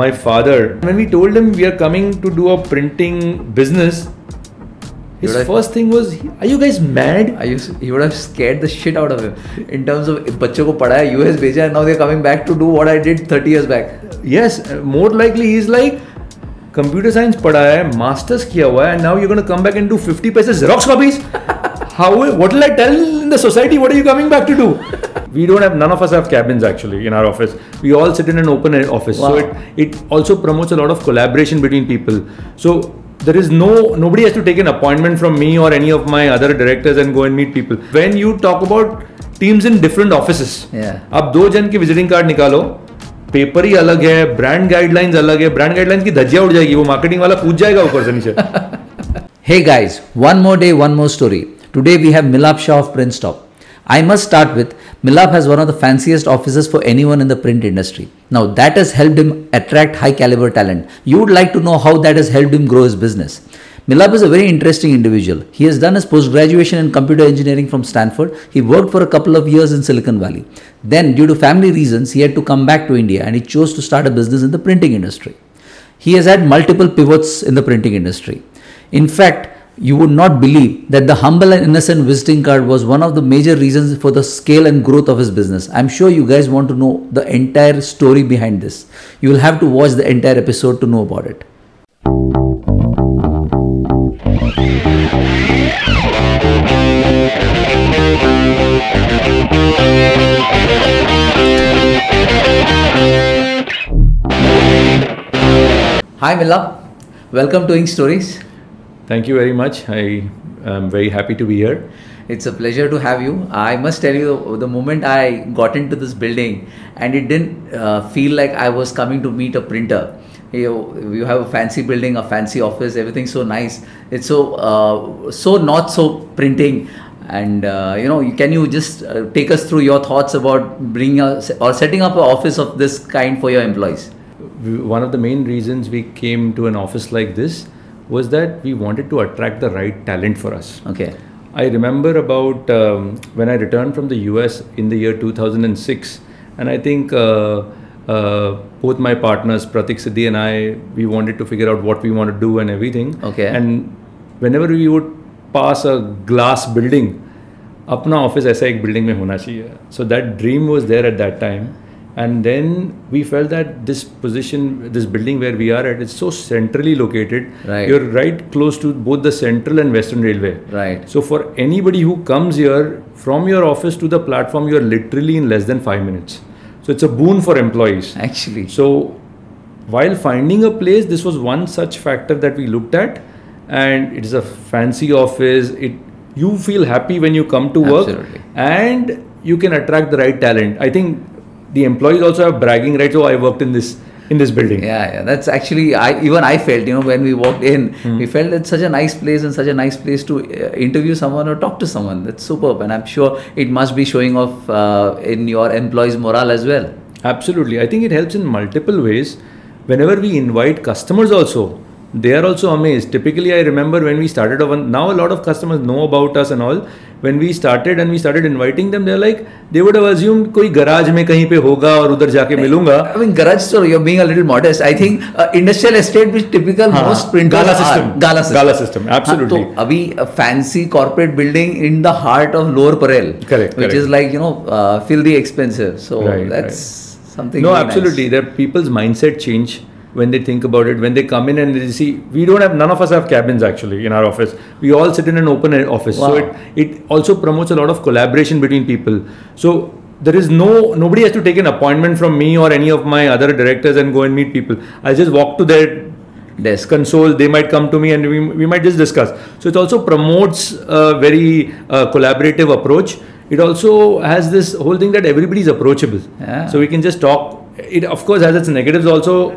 My father, when we told him we are coming to do a printing business, his first thing was, are you guys mad? He would have scared the shit out of him in terms of बच्चों को पढ़ाया US भेजा and now they're coming back to do what I did 30 years back. Yes, more likely he's like, computer science पढ़ाया है, masters किया हुआ है, and now you're going to come back and do 50 paise Xerox copies? What will I tell in the society? What are you coming back to do? None of us have cabins actually in our office. We all sit in an open office. Wow. So it also promotes a lot of collaboration between people. So there is nobody has to take an appointment from me or any of my other directors and go and meet people. When you talk about teams in different offices, आप दो जन की visiting card निकालो, paper ही अलग है, brand guidelines अलग है, brand guidelines की धज्जियां उड़ जाएगी, वो मार्केटिंग वाला कूद जाएगा ऊपर से नीचे. Hey guys, one more day, one more story. Today we have Milap Shah of Printstop. I must start with, Milap has one of the fanciest offices for anyone in the print industry. Now that has helped him attract high caliber talent. You would like to know how that has helped him grow his business. Milap is a very interesting individual. He has done his post-graduation in computer engineering from Stanford. He worked for a couple of years in Silicon Valley. Then due to family reasons, he had to come back to India and he chose to start a business in the printing industry. He has had multiple pivots in the printing industry. In fact, you would not believe that the humble and innocent visiting card was one of the major reasons for the scale and growth of his business. I'm sure you guys want to know the entire story behind this. You will have to watch the entire episode to know about it. Hi Milap, welcome to Ink Stories. Thank you very much. I am very happy to be here. It's a pleasure to have you. I must tell you, the moment I got into this building and it didn't feel like I was coming to meet a printer. You have a fancy building, a fancy office, everything's so nice. It's so not so printing. And can you just take us through your thoughts about bringing or setting up an office of this kind for your employees? One of the main reasons we came to an office like this was that we wanted to attract the right talent for us. Okay. I remember about when I returned from the US in the year 2006, and I think both my partners, Pratik, Siddhi and I, we wanted to figure out what we want to do and everything. Okay. And whenever we would pass a glass building, अपना office ऐसा एक building में होना चाहिए. So that dream was there at that time. And then we felt that this building where we are at, is so centrally located. Right. You're right close to both the Central and Western Railway. Right. So for anybody who comes here, from your office to the platform, you're literally in less than 5 minutes. So it's a boon for employees. Actually. So while finding a place, this was one such factor that we looked at. And it is a fancy office. You feel happy when you come to work. Absolutely. And you can attract the right talent. I think the employees also have bragging rights. Oh, I worked in this building. Yeah. That's actually, I felt, when we walked in, we felt it's such a nice place and such a nice place to interview someone or talk to someone. That's superb. And I'm sure it must be showing off in your employees' morale as well. Absolutely. I think it helps in multiple ways. Whenever we invite customers also, they are also amazed. Typically, I remember when we started, now a lot of customers know about us and all. When we started inviting them, they would have assumed कोई garage में कहीं पे होगा और उधर जाके मिलूंगा. I mean, garage store, you're being a little modest. I think industrial estate which typical most printers Gala system, absolutely. तो अभी a fancy corporate building in the heart of Lower Parel, which is like filthy expensive. So that's something. No, absolutely. Nice. There people's mindset change when they think about it, when they come in and they see, none of us have cabins actually in our office. We all sit in an open office. Wow. So it also promotes a lot of collaboration between people. So there is nobody has to take an appointment from me or any of my other directors and go and meet people. I'll just walk to their desk console, they might come to me and we might just discuss. So it also promotes a very collaborative approach. It also has this whole thing that everybody is approachable. Yeah. So we can just talk. It of course has its negatives also.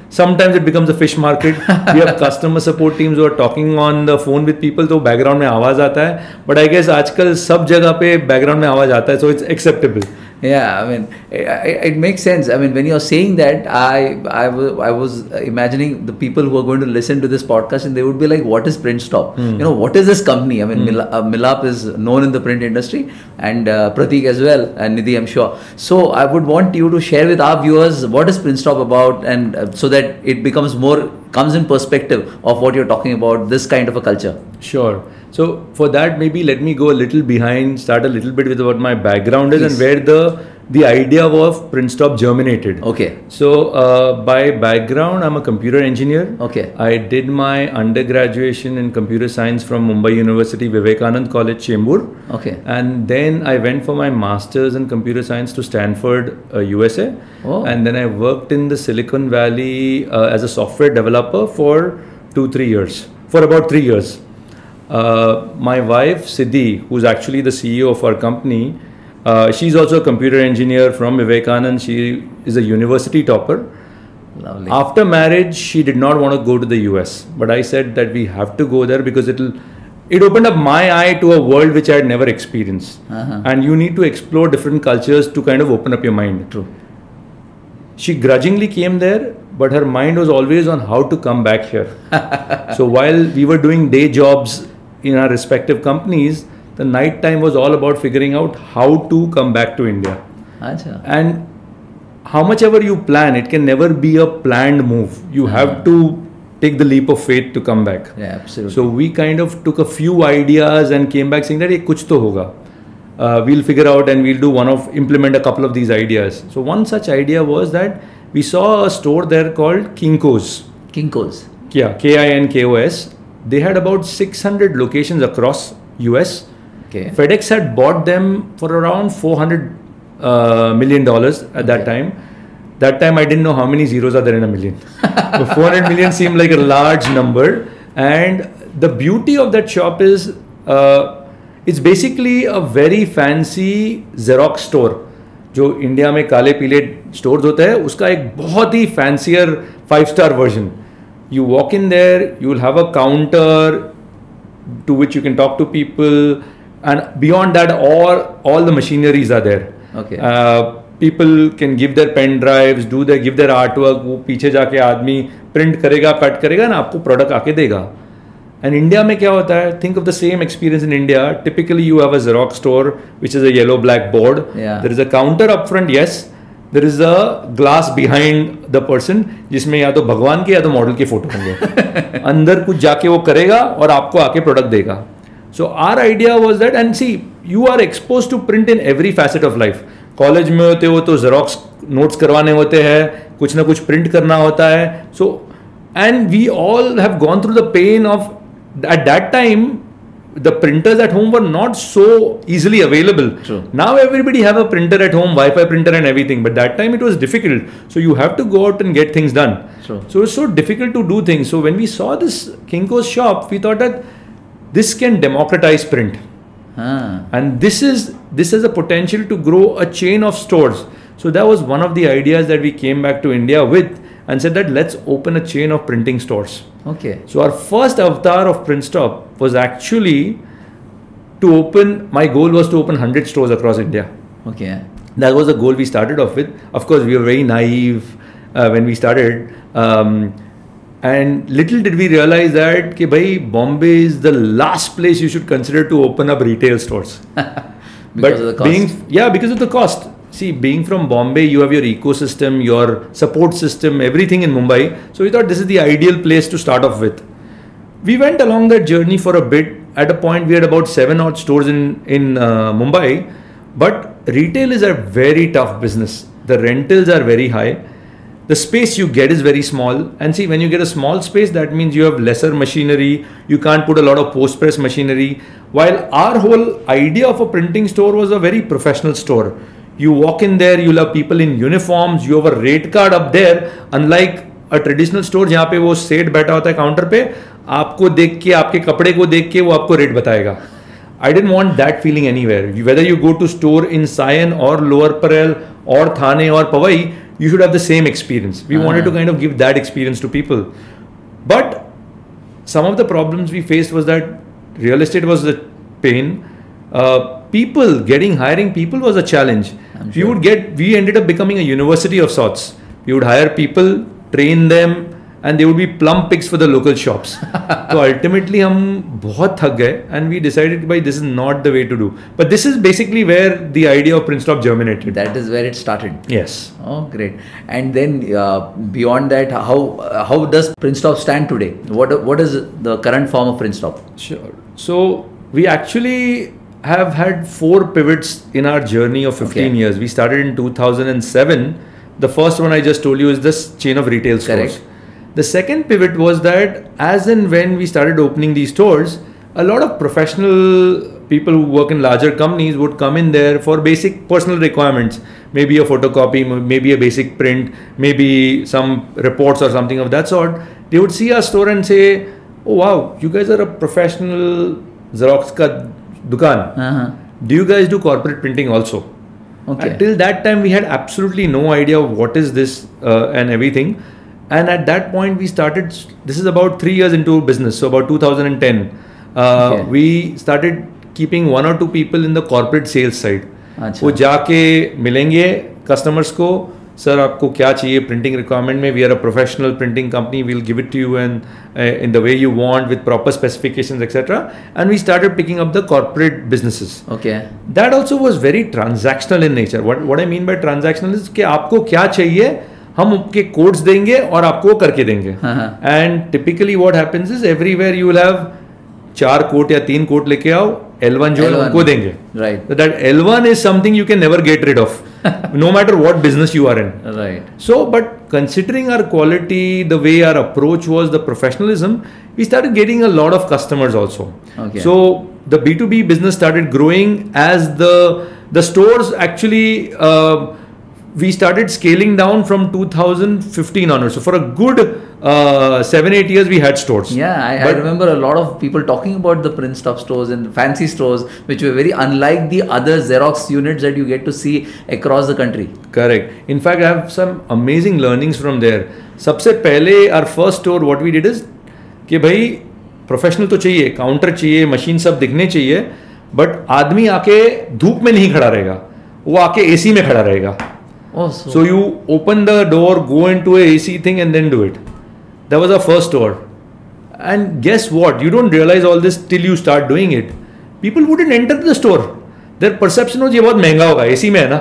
Sometimes it becomes a fish market. We have customer support teams who are talking on the phone with people, तो background में आवाज आता है. But I guess आजकल सब जगह पे background में आवाज आता है, so it's acceptable. Yeah, I mean, it makes sense. I mean, when you're saying that, I was imagining the people who are going to listen to this podcast and they would be like, what is Printstop? You know, what is this company? I mean, Milap is known in the print industry, and Pratik as well, and Nidhi, I'm sure. So I would want you to share with our viewers what is Printstop about, and so that it comes in perspective of what you're talking about, this kind of a culture. Sure. So for that, maybe let me go a little behind, start a little bit with what my background is. Please. And where the idea of Printstop germinated. Okay. So by background, I'm a computer engineer. Okay. I did my undergraduation in computer science from Mumbai University, Vivekanand College, Chembur. Okay. And then I went for my master's in computer science to Stanford, USA. Oh. And then I worked in the Silicon Valley as a software developer for 2-3 years, for about 3 years. My wife Siddhi, who's actually the CEO of our company, she's also a computer engineer from Vivekanand. She is a university topper. Lovely. After marriage, she did not want to go to the US, but I said that we have to go there because it opened up my eye to a world which I had never experienced. And you need to explore different cultures to kind of open up your mind. True. She grudgingly came there, but her mind was always on how to come back here. So while we were doing day jobs in our respective companies, the night time was all about figuring out how to come back to India. Achha. And how much ever you plan, it can never be a planned move. You have to take the leap of faith to come back. Yeah, absolutely. So we kind of took a few ideas and came back saying that hey, kuch to hoga. We'll figure out and we'll implement a couple of these ideas. So one such idea was that we saw a store there called Kinko's. Kinko's. Yeah, Kinkos. They had about 600 locations across US. Okay. FedEx had bought them for around $400 million at that time. That time I didn't know how many zeros are there in a million. So 400 million seemed like a large number. And the beauty of that shop is it's basically a very fancy Xerox store. जो India में काले पीले stores होता है उसका एक बहुत ही fancier 5-star version. You walk in there, you will have a counter to which you can talk to people, and beyond that, all the machineries are there. Okay. People can give their pen drives, give their artwork. वो पीछे जाके आदमी print करेगा, cut करेगा ना आपको product आके देगा. And India में क्या होता है? Think of the same experience in India. Typically, you have a Xerox store, which is a yellow-black board. Yeah. There is a counter up front, yes. There is a glass behind the person, जिसमें या तो भगवान के या तो model के photo होंगे. अंदर कुछ जाके वो करेगा और आपको आके प्रोडक्ट देगा. So our idea was that, and see, you are exposed to print in every facet of life. College में होते हो तो Xerox नोट्स करवाने होते हैं, कुछ ना कुछ प्रिंट करना होता है. So, and we all have gone through the pain of, at that time, the printers at home were not so easily available. True. Now everybody have a printer at home, Wi-Fi printer and everything. But that time it was difficult. So you have to go out and get things done. True. So it's so difficult to do things. So when we saw this Kinko's shop, we thought that this can democratize print. And this has a potential to grow a chain of stores. So that was one of the ideas that we came back to India with and said that let's open a chain of printing stores. Okay. So our first avatar of Printstop was actually my goal was to open 100 stores across India. Okay. That was the goal we started off with. Of course, we were very naive when we started. And little did we realize that Bombay is the last place you should consider to open up retail stores. Because of the cost. Because of the cost. See, being from Bombay, you have your ecosystem, your support system, everything in Mumbai. So we thought this is the ideal place to start off with. We went along that journey for a bit. At a point, we had about 7 odd stores in Mumbai. But retail is a very tough business. The rentals are very high. The space you get is very small. And see, when you get a small space, that means you have lesser machinery. You can't put a lot of post-press machinery. While our whole idea of a printing store was a very professional store. You walk in there, you'll have people in uniforms, you have a rate card up there. Unlike a traditional store जहाँ पे वो सेठ बैठा होता है counter पे, आपको देख के, आपके कपड़े को देख के वो आपको रेट बताएगा. I didn't want that feeling anywhere. Whether you go to store in Sion or Lower Parel or Thane or Powai, you should have the same experience. We wanted to kind of give that experience to people. But some of the problems we faced was that real estate was the pain. Hiring people was a challenge. I'm We sure. we ended up becoming a university of sorts. We would hire people, train them, and they would be plum pigs for the local shops. So ultimately हम बहुत थक गए and we decided by this is not the way to do. But this is basically where the idea of Printstop germinated. That is where it started. Yes. Oh, great. And then beyond that, how does Printstop stand today? What is the current form of Printstop? Sure. So we actually have had 4 pivots in our journey of 15 Okay. years. We started in 2007. The first one I just told you is this chain of retail stores. Correct. The second pivot was that as and when we started opening these stores, a lot of professional people who work in larger companies would come in there for basic personal requirements. Maybe a photocopy, maybe a basic print, maybe some reports or something of that sort. They would see our store and say, oh wow, you guys are a professional Xerox ka dukan. Uh-huh. Do you guys do corporate printing also? Okay. Until that time, we had absolutely no idea of what is this and everything. And at that point, we started, this is about 3 years into business, so about 2010. Okay. We started keeping 1 or 2 people in the corporate sales side. अच्छा. वो जाके मिलेंगे customers को, sir आपको क्या चाहिए printing requirement में, we are a professional printing company, we'll give it to you and in the way you want with proper specifications etcetera, and we started picking up the corporate businesses. Okay. That also was very transactional in nature. What I mean by transactional is कि आपको क्या चाहिए, हम आपके codes देंगे और आपको करके देंगे. हाँ. And typically what happens is everywhere you will have 4 coat या 3 कोट लेके आओ, L1 जो है L1. उनको देंगे. Right. So that L1 is something you can never get rid of, no matter what business you are in. Right. So, but considering our quality, the way our approach was, the professionalism, we started getting a lot of customers also. Okay. So the B2B business started growing as the stores actually we started scaling down from 2015 onwards. So for a good 7-8 years we had stores. Yeah, I remember a lot of people talking about the Printstop stores and fancy stores, which were very unlike the other Xerox units that you get to see across the country. Correct. In fact, I have some amazing learnings from there. सबसे पहले our first store what we did is कि भाई professional तो चाहिए, counter चाहिए, machine सब दिखने चाहिए, बट आदमी आके धूप में नहीं खड़ा रहेगा, वो आके एसी में खड़ा रहेगा. Oh, So you open the door, go into a AC thing and then do it. That was our first store. And guess what? You don't realize all this till you start doing it. People wouldn't enter the store. Their perception was ये बहुत महंगा होगा, AC में है ना.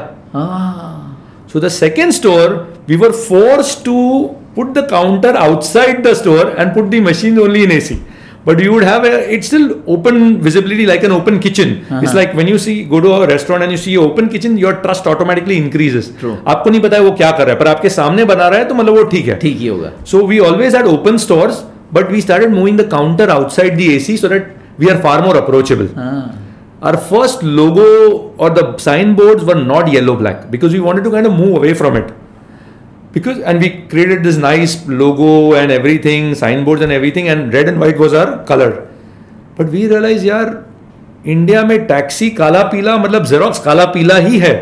So the second store, we were forced to put the counter outside the store and put the machines only in AC. But you would have it's still open visibility like an open kitchen. It's like when you go to a restaurant and you see an open kitchen, your trust automatically increases. True. आपको नहीं पता है वो क्या कर रहा है, पर आपके सामने बना रहा है तो मतलब वो ठीक है. ठीक ही होगा. So we always had open stores, but we started moving the counter outside the AC so that we are far more approachable. Our first logo or the signboards were not yellow black because we wanted to kind of move away from it. And we created this nice logo and everything, signboards and everything, and red and white was our color. But we realized यार India में taxi काला पीला मतलब xerox काला पीला ही है.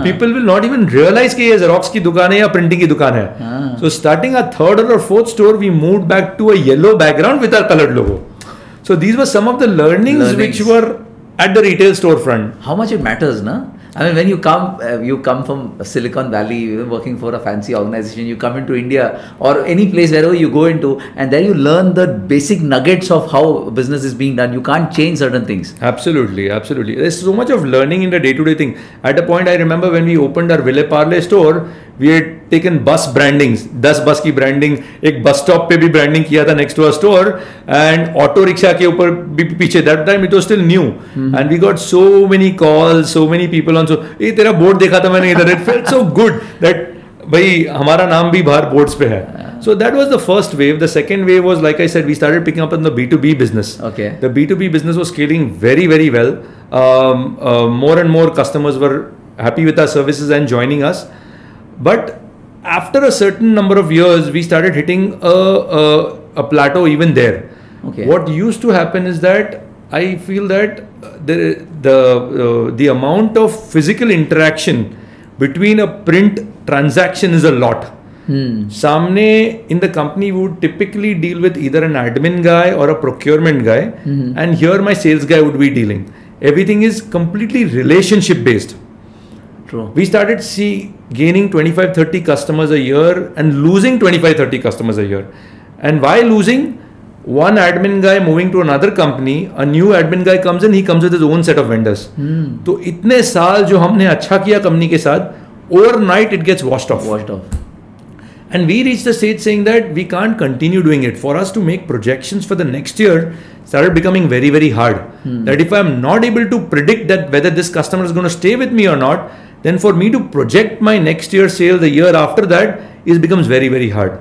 People will not even realize कि ये जेरोक्स की दुकान है या प्रिंटिंग की दुकान है. So starting our 3rd or 4th store, we moved back to a yellow background with our colored logo. So these were some of the learnings which were at the retail storefront. How much it matters, na? I mean, when you come from Silicon Valley, working for a fancy organization, you come into India or any place wherever you go into, and then you learn the basic nuggets of how business is being done. You can't change certain things. Absolutely, absolutely. There's so much of learning in the day-to-day thing. At a point, I remember when we opened our Ville Parle store, we had taken bus brandings, 10 bus की branding, एक bus stop पे भी branding किया था next to our store, and auto rickshaw के ऊपर भी पीछे. That time it was still new, and we got so many calls, so many people on. So ये तेरा बोर्ड देखा था मैंने इधर. It felt so good that भाई हमारा नाम भी बाहर बोर्ड्स पे है. So that was the first wave. The second wave was, like I said, we started picking up on the B2B business. Okay. The B2B business was scaling very, very well. More and more customers were happy with our services and joining us. But after a certain number of years, we started hitting a plateau even there. Okay. What used to happen is that I feel that the amount of physical interaction between a print transaction is a lot. Samne in the company we would typically deal with either an admin guy or a procurement guy, and here my sales guy would be dealing. Everything is completely relationship based. True. We started gaining 25-30 customers a year and losing 25-30 customers a year. And why losing? One admin guy moving to another company, a new admin guy comes in, he comes with his own set of vendors. तो इतने साल जो हमने अच्छा किया company के साथ, overnight it gets washed off. And we reached the stage saying that we can't continue doing it. For us to make projections for the next year started becoming very, very hard. That if I'm not able to predict that whether this customer is going to stay with me or not, then for me to project my next year's sale the year after that becomes very, very hard.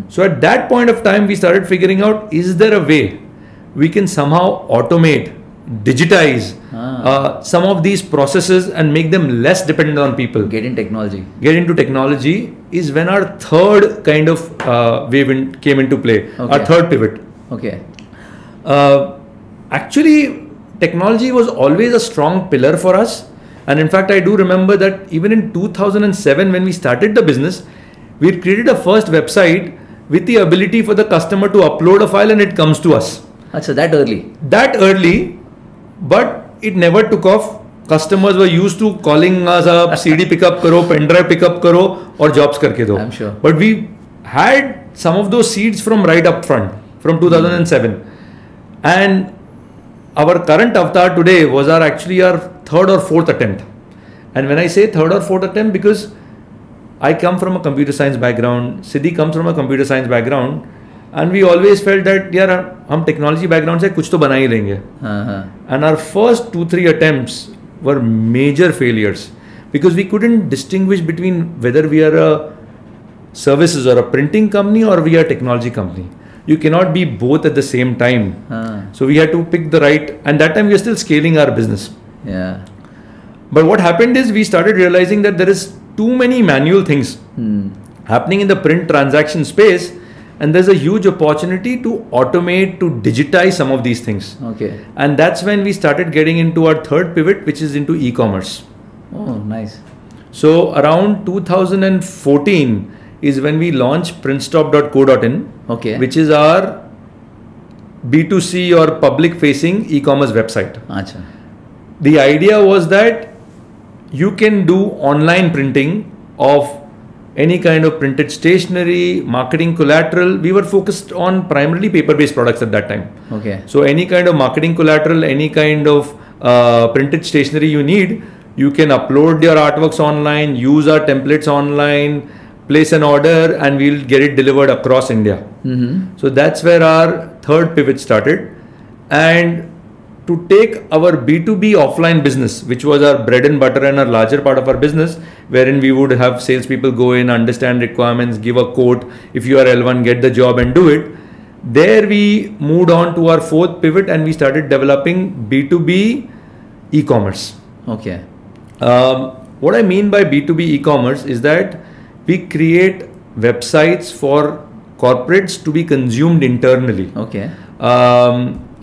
So at that point of time, we started figuring out, is there a way we can somehow automate, digitize some of these processes and make them less dependent on people. Get into technology is when our third kind of wave came into play. Our third pivot. Actually, technology was always a strong pillar for us. And in fact, I do remember that even in 2007, when we started the business, we had created a first website with the ability for the customer to upload a file and it comes to us. So that early? That early, but it never took off. Customers were used to calling us up, CD pick up karo, pen drive pick up karo, or jobs karke do. I'm sure. But we had some of those seeds from right up front, from 2007. And our current avatar today was actually our third or fourth attempt. And when I say third or fourth attempt, because I come from a computer science background, Siddhi comes from a computer science background, and we always felt that yaar, hum technology background se kuch to bana hi lenge. And our first 2-3 attempts were major failures because we couldn't distinguish between whether we are a services or a printing company or we are a technology company. You cannot be both at the same time. So we had to pick the right, and that time we were still scaling our business. But what happened is we started realizing that there is too many manual things happening in the print transaction space, and there's a huge opportunity to automate, to digitize some of these things. And that's when we started getting into our third pivot, which is into e-commerce. Oh, nice. So around 2014 is when we launched printstop.co.in, which is our B2C or public facing e-commerce website. The idea was that you can do online printing of any kind of printed stationery, marketing collateral. We were focused on primarily paper-based products at that time. So any kind of marketing collateral, any kind of printed stationery you need, you can upload your artworks online, use our templates online, place an order, and we'll get it delivered across India. So that's where our third pivot started. And to take our B2B offline business, which was our bread and butter and a larger part of our business, wherein we would have salespeople go in, understand requirements, give a quote, if you are L1, get the job and do it. There we moved on to our fourth pivot and we started developing B2B e-commerce. What I mean by B2B e-commerce is that we create websites for corporates to be consumed internally.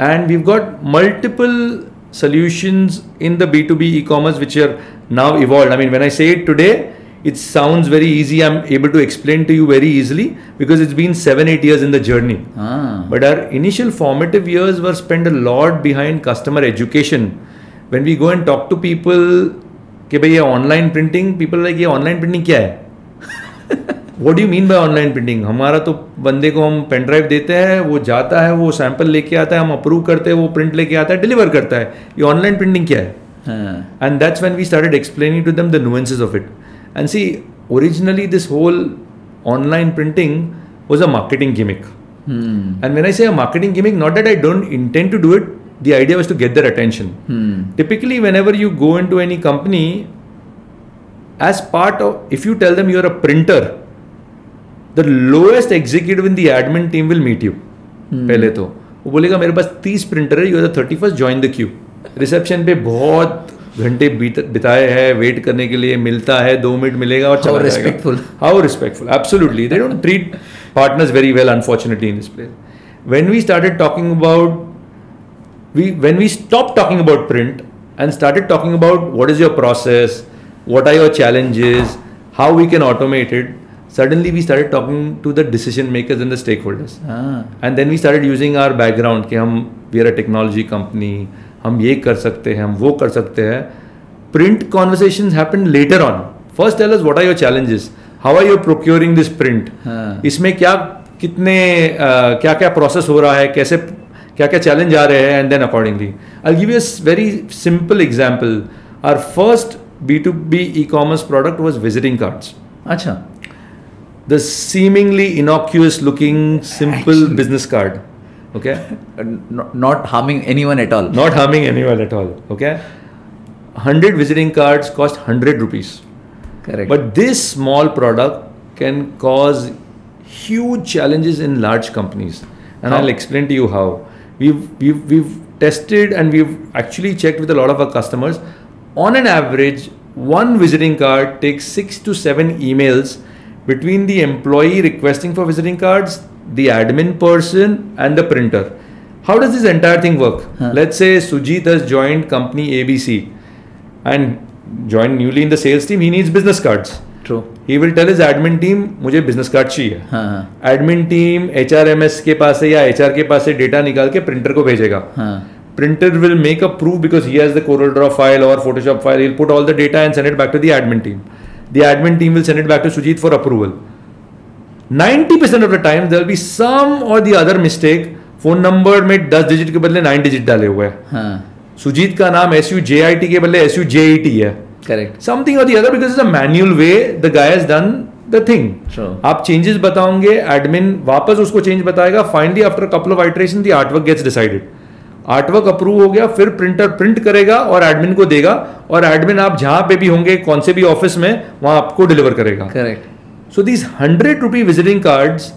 And we've got multiple solutions in the B2B e-commerce which are now evolved. I mean, when I say it today, it sounds very easy. I'm able to explain to you very easily because it's been 7-8 years in the journey. But our initial formative years were spent a lot behind customer education. When we go and talk to people, कि भाई ये online printing, people are like, ये online printing क्या है? What do you mean by online printing? हमारा तो बंदे को हम पेन ड्राइव देते हैं, वो जाता है, वो सैंपल लेके आता है, हम अप्रूव करते हैं, वो प्रिंट लेके आता है, डिलीवर करता है. ये ऑनलाइन प्रिंटिंग क्या है? And that's when we started explaining to them the nuances of it. And see, originally this whole online printing was a marketing gimmick. And when I say a marketing gimmick, not that I don't intend to do it, the idea was to get their attention. Typically, whenever you go into any company, as part of, if you tell them you're a printer, the lowest executive in the admin team will meet you. पहले तो वो बोलेगा मेरे पास 30 printer है, you are the 31st, join the queue. Reception पे बहुत घंटे बिताए हैं वेट करने के लिए, मिलता है 2 मिनट मिलेगा और चला जाएगा. How respectful, absolutely. They don't treat partners very well, unfortunately, in this place. When we started talking about, when we stopped talking about print and started talking about what is your process, what are your challenges, how we can automate it, suddenly we started talking to the decision makers and the stakeholders. And then we started using our background कि हम we are a technology company, हम ये कर सकते हैं, हम वो कर सकते हैं. Print conversations happen later on. First tell us what are your challenges. How are you procuring this print? इसमें क्या कितने क्या क्या process हो रहा है, कैसे क्या क्या challenge आ रहे हैं, and then accordingly. I'll give you a very simple example. Our first B2B e-commerce product was visiting cards. अच्छा. The seemingly innocuous looking simple business card. Okay. Not harming anyone at all. Not harming anyone at all. Okay. 100 visiting cards cost 100 rupees. Correct. But this small product can cause huge challenges in large companies, and I'll explain to you how. We've tested and we've actually checked with a lot of our customers. On an average, one visiting card takes 6 to 7 emails between the employee requesting for visiting cards, the admin person, and the printer. How does this entire thing work? Let's say Sujit has joined company ABC and joined newly in the sales team. He needs business cards. True. He will tell his admin team, मुझे business card चाहिए. Admin team HRMS के पास से या HR के पास से data निकाल के printer को भेजेगा. Printer will make a proof because he has the CorelDRAW file or Photoshop file. He'll put all the data and send it back to the admin team. The admin team will send it back to Sujit for approval. 90% of the time there will be some or the other mistake. Phone number में 10 digit के बदले 9 digit डाले हुए हैं. सुजीत का नाम SUJIT के बदले SUJET है. Correct. Something or the other because it's a manual way the guy has done the thing. True. आप changes बताओगे, admin वापस उसको change बताएगा. Finally after a couple of iterations the artwork gets decided. Artwork approve हो गया, फिर printer print करेगा और एडमिन को देगा, और एडमिन आप जहां पे भी होंगे कौन से भी ऑफिस में वहां आपको डिलीवर करेगा. Correct. So these 100 rupee visiting cards,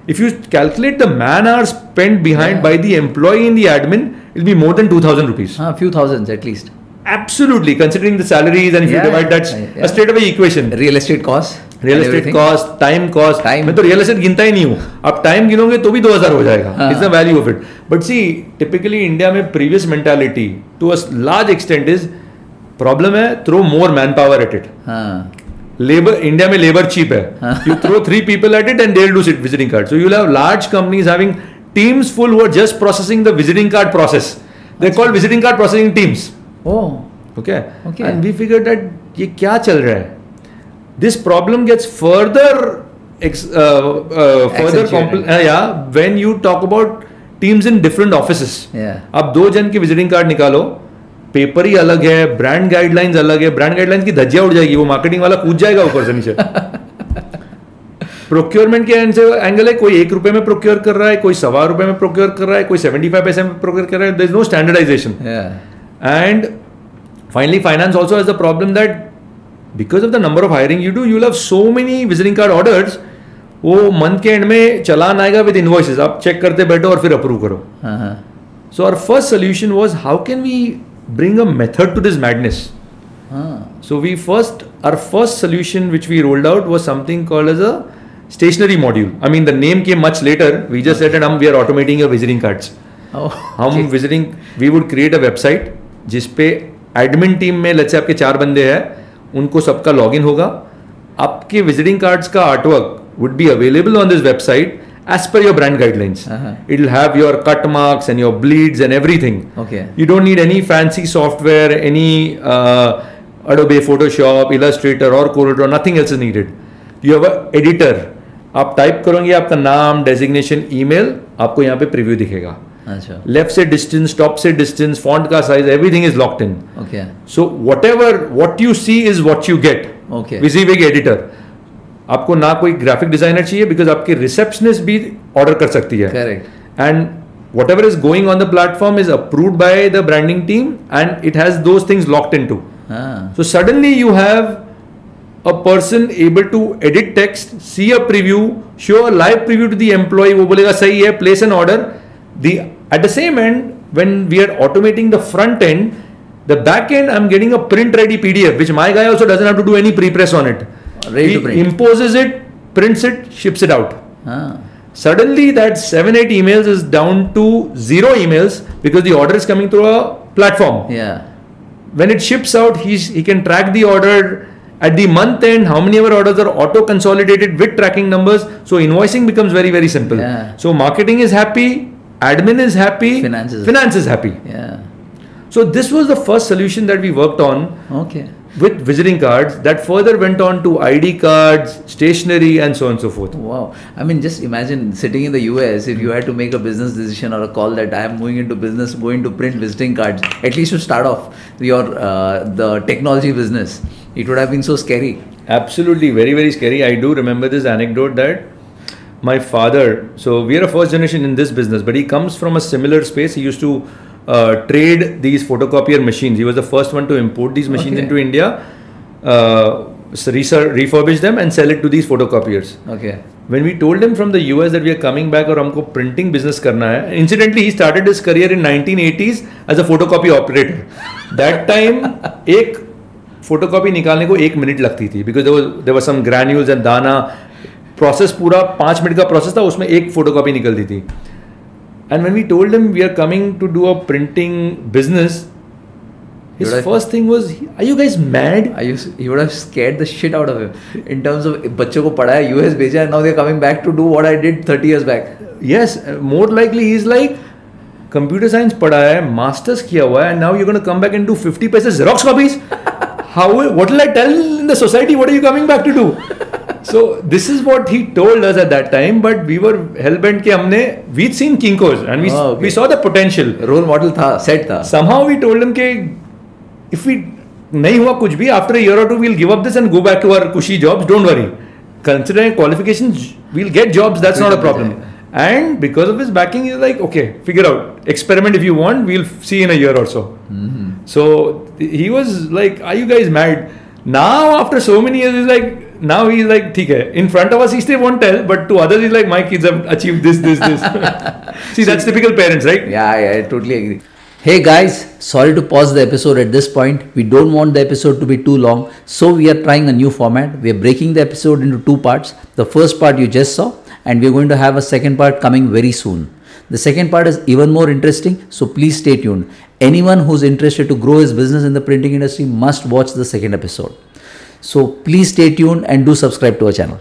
if you calculate the man hours spent behind by the employee in the admin, it will be more than 2,000 rupees. A few thousands at least. Absolutely, considering the salaries, and if you divide that, a straight away equation. Real estate cost. Real estate cost, time cost. मैं तो real estate गिनता ही नहीं हूँ. आप time गिनोगे तो भी 2000 हो जाएगा. It's the value of it. But see, typically India में previous mentality to a large extent is, problem है throw more man power at it. Labour, India में लेबर चीप है. You throw 3 people at it and they'll do visiting cards. So you'll have large companies having teams full who are just processing the visiting card process. They're called visiting card processing teams. Oh. Okay. And we figured that ये क्या चल रहा है. This problem gets further when you talk about teams in different offices. अब 2 जन की visiting card निकालो, paper ही अलग है, ब्रांड गाइडलाइंस अलग है. ब्रांड गाइडलाइंस की धज्जियां उड़ जाएगी, वो मार्केटिंग वाला कूद जाएगा ऊपर से नीचे. प्रोक्योरमेंट के एंगल है, कोई 1 रुपए में प्रोक्योर कर रहा है, कोई ₹1.25 में प्रोक्योर कर रहा है, कोई 75 पैसे में प्रोक्योर कर रहा है. There is no standardisation. And finally finance also has the problem that because of the number of hiring you do, you'll have so many visiting card orders. वो मंथ के एंड में चलान आएगा with invoices. आप check करते बैठो और फिर approve करो. So our first solution was, how can we bring a method to this madness? So our first solution which we rolled out was something called as a stationary module. I mean, the name came much later. We just said that we are automating your visiting cards. We would create a website जिसपे admin team में let's say आपके 4 बंदे हैं, उनको सबका login होगा. आपके visiting cards का artwork would be available on this website as per your brand guidelines. It will have your cut marks and your bleeds and everything. You don't need any fancy software, any Adobe Photoshop, Illustrator or CorelDRAW. Nothing else is needed. You have an editor. आप type करोगे आपका नाम, designation, email, आपको यहाँ पे preview दिखेगा. Left से distance, top से डिस्टेंस, फॉन्ट का size, everything is locked in. So what you see is what you get. WYSIWYG editor. आपको ना कोई ग्राफिक डिजाइनर चाहिए, बिकॉज आपकी रिसेप्शनिस्ट भी ऑर्डर कर सकती है. And whatever is going on the platform is approved by the branding team and it has those things locked into. So suddenly you have a person able to edit text, see a preview, show a live preview to the employee. वो बोलेगा सही है, place an order. At the same end, when we are automating the front end, the back end, I'm getting a print ready PDF, which my guy also doesn't have to do any pre-press on it. He imposes it, prints it, ships it out. Suddenly that 7-8 emails is down to 0 emails because the order is coming through a platform. When it ships out, he can track the order at the month end, how many of our orders are auto consolidated with tracking numbers. So invoicing becomes very, very simple. So marketing is happy, admin is happy, finance is happy. So this was the first solution that we worked on. Okay. With visiting cards that further went on to ID cards, stationery, and so on and so forth. Wow. I mean, just imagine sitting in the US, if you had to make a business decision or a call that I am moving into business, going to print visiting cards, at least to start off your the technology business, it would have been so scary. Absolutely, very, very scary. I do remember this anecdote that my father, so we are a first generation in this business, but he comes from a similar space. He used to trade these photocopier machines. He was the first one to import these machines into India, refurbish them and sell it to these photocopiers. Okay. When we told him from the US that we are coming back और हमको printing business करना है, incidentally he started his career in 1980s as a photocopy operator. That time एक photocopy निकालने को 1 minute लगती थी because there was some granules and दाना. Process पूरा 5 मिनट का process था, उसमें एक photocopy निकलती थी. And when we told him we are coming to do a printing business, his first thing was, "Are you guys mad?" He would have scared the shit out of him. In terms of बच्चों को पढ़ाया, US भेजा, and now they're coming back to do what I did 30 years back. Yes, more likely he's like, computer science पढ़ा है, masters किया हुआ है, and now you're going to come back and do 50 paise Xerox copies? What will I tell in the society? What are you coming back to do? So this is what he told us at that time, but we were hellbent कि we'd seen Kinkos and we saw the potential. Role model था, set था. Somehow we told him कि if we नहीं हुआ कुछ भी, after a year or two we'll give up this and go back to our cushy jobs. Don't worry. Considering qualifications, we'll get jobs. That's not a problem. And because of his backing, he's like, okay, figure out, experiment if you want. We'll see in a year or so. Mm-hmm. So he was like, are you guys mad? Now after so many years, he's like, now he's like, ठीक है. In front of us, he still won't tell, but to others, he's like, my kids have achieved this. See, that's typical parents, right? Yeah, I totally agree. Hey guys, sorry to pause the episode at this point. We don't want the episode to be too long, so we are trying a new format. We are breaking the episode into 2 parts. The first part you just saw, and we are going to have a second part coming very soon. The second part is even more interesting, so please stay tuned. Anyone who's interested to grow his business in the printing industry must watch the second episode. So please stay tuned and do subscribe to our channel.